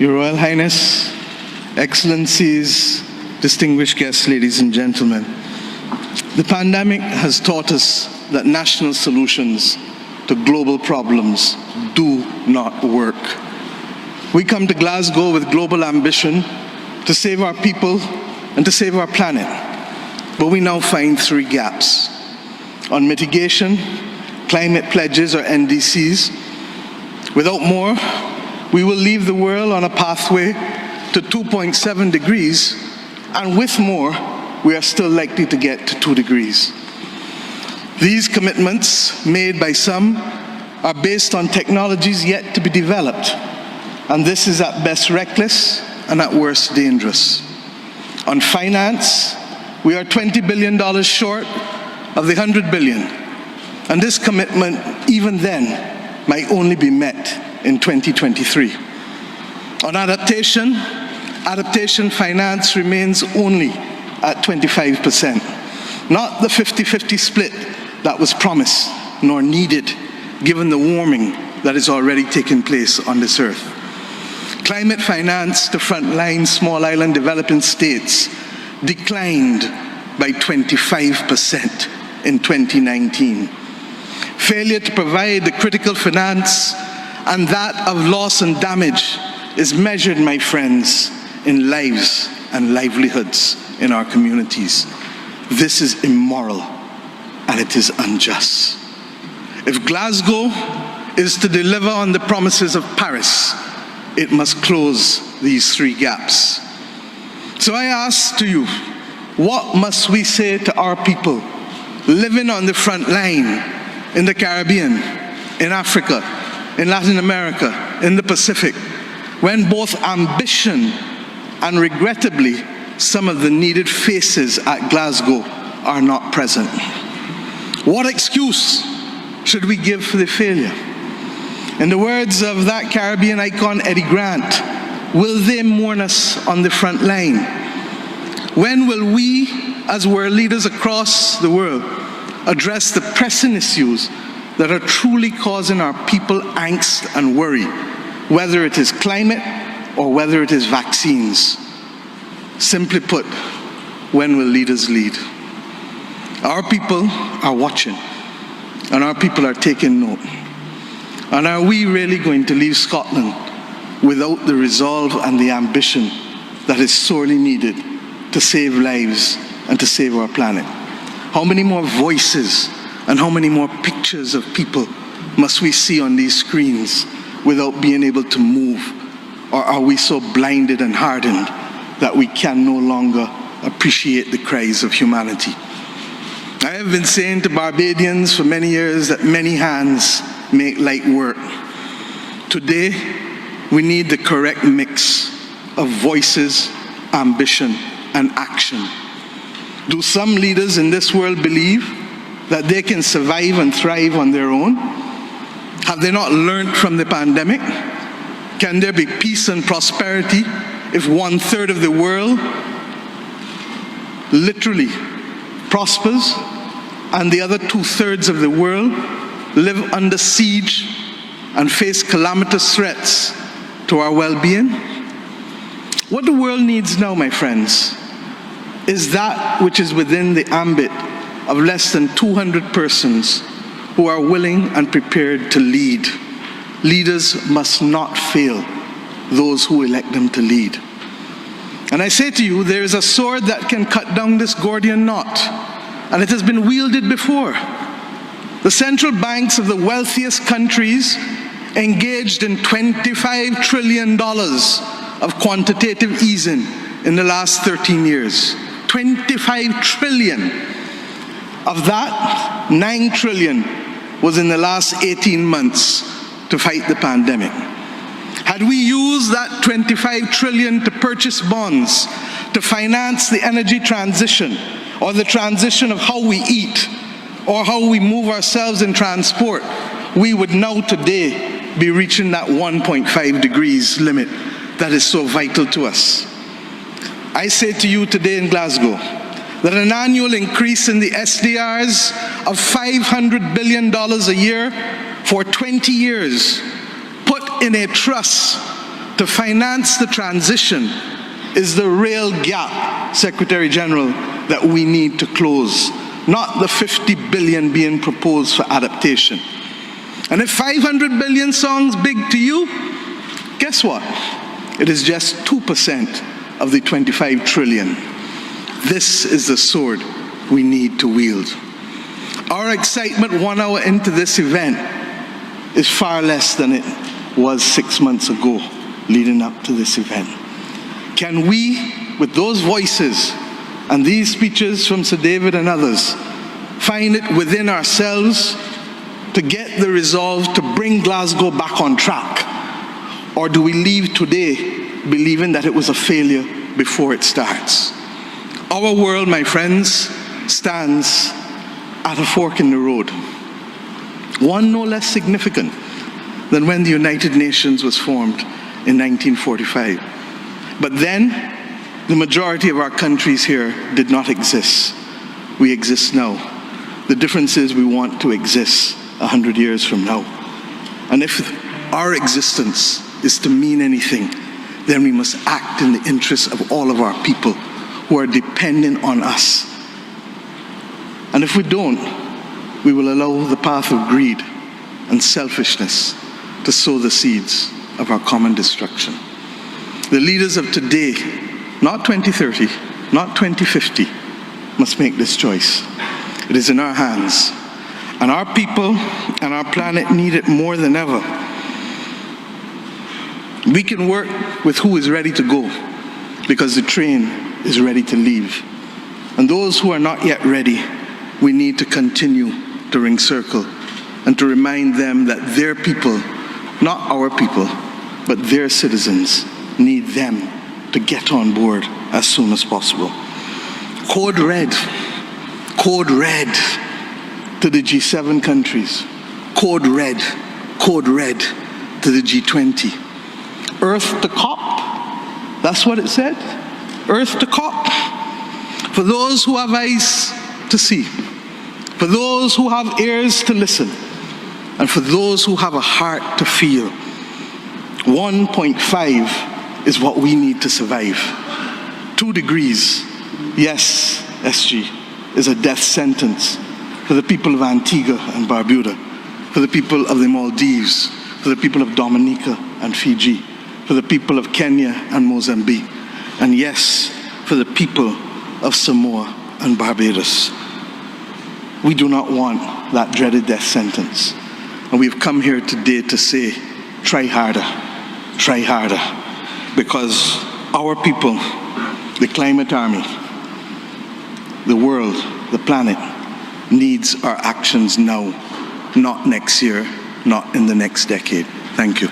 Your Royal Highness, Excellencies, distinguished guests, ladies and gentlemen, the pandemic has taught us that national solutions to global problems do not work. We come to Glasgow with global ambition to save our people and to save our planet, but we now find three gaps. On mitigation, climate pledges or NDCs. Without more, we will leave the world on a pathway to 2.7 degrees, and with more, we are still likely to get to 2 degrees. These commitments, made by some, are based on technologies yet to be developed, and this is at best reckless and at worst dangerous. On finance, we are $20 billion short of the $100 billion, and this commitment, even then, might only be met in 2023. On adaptation finance remains only at 25%, not the 50-50 split that was promised nor needed given the warming that is already taking place on this earth. Climate finance to frontline small island developing states declined by 25% in 2019. Failure to provide the critical finance and that of loss and damage is measured, my friends, in lives and livelihoods in our communities. This is immoral and it is unjust. If Glasgow is to deliver on the promises of Paris, it must close these three gaps. So I ask to you, what must we say to our people living on the front line in the Caribbean, in Africa, in Latin America, in the Pacific, when both ambition and regrettably some of the needed faces at Glasgow are not present? What excuse should we give for the failure? In the words of that Caribbean icon, Eddie Grant, will they mourn us on the front line? When will we, as world leaders across the world, address the pressing issues that are truly causing our people angst and worry, whether it is climate or whether it is vaccines? Simply put, when will leaders lead? Our people are watching, and our people are taking note. And are we really going to leave Scotland without the resolve and the ambition that is sorely needed to save lives and to save our planet? How many more voices and how many more pictures of people must we see on these screens without being able to move? Or are we so blinded and hardened that we can no longer appreciate the cries of humanity? I have been saying to Barbadians for many years that many hands make light work. Today, we need the correct mix of voices, ambition, and action. Do some leaders in this world believe that they can survive and thrive on their own? Have they not learned from the pandemic? Can there be peace and prosperity if 1/3 of the world literally prospers and the other 2/3 of the world live under siege and face calamitous threats to our well-being? What the world needs now, my friends, is that which is within the ambit of less than 200 persons who are willing and prepared to lead. Leaders must not fail those who elect them to lead. And I say to you, there is a sword that can cut down this Gordian knot, and it has been wielded before. The central banks of the wealthiest countries engaged in $25 trillion of quantitative easing in the last 13 years. 25 trillion. Of that, 9 trillion was in the last 18 months to fight the pandemic. Had we used that 25 trillion to purchase bonds, to finance the energy transition, or the transition of how we eat, or how we move ourselves in transport, we would now today be reaching that 1.5 degrees limit that is so vital to us. I say to you today in Glasgow that an annual increase in the SDRs of $500 billion a year for 20 years, put in a trust to finance the transition is the real gap, Secretary General, that we need to close, not the 50 billion being proposed for adaptation. And if 500 billion sounds big to you, guess what? It is just 2% of the 25 trillion. This is the sword we need to wield. Our excitement 1 hour into this event is far less than it was 6 months ago leading up to this event. Can we, with those voices and these speeches from Sir David and others, find it within ourselves to get the resolve to bring Glasgow back on track? Or do we leave today believing that it was a failure before it starts? Our world, my friends, stands at a fork in the road. One no less significant than when the United Nations was formed in 1945. But then, the majority of our countries here did not exist. We exist now. The difference is we want to exist 100 years from now. And if our existence is to mean anything, then we must act in the interests of all of our people who are dependent on us. And if we don't, we will allow the path of greed and selfishness to sow the seeds of our common destruction. The leaders of today, not 2030, not 2050, must make this choice. It is in our hands, and our people and our planet need it more than ever. We can work with who is ready to go, because the train is ready to leave. And those who are not yet ready, we need to continue to ring circle and to remind them that their people, not our people, but their citizens, need them to get on board as soon as possible. Code red to the G7 countries. Code red to the G20. Earth to COP, that's what it said. Earth to COP. For those who have eyes to see, for those who have ears to listen, and for those who have a heart to feel, 1.5 is what we need to survive. 2 degrees, yes, SG, is a death sentence for the people of Antigua and Barbuda, for the people of the Maldives, for the people of Dominica and Fiji, for the people of Kenya and Mozambique, and yes, for the people of Samoa and Barbados. We do not want that dreaded death sentence. And we've come here today to say, try harder, because our people, the climate army, the world, the planet, needs our actions now, not next year, not in the next decade. Thank you.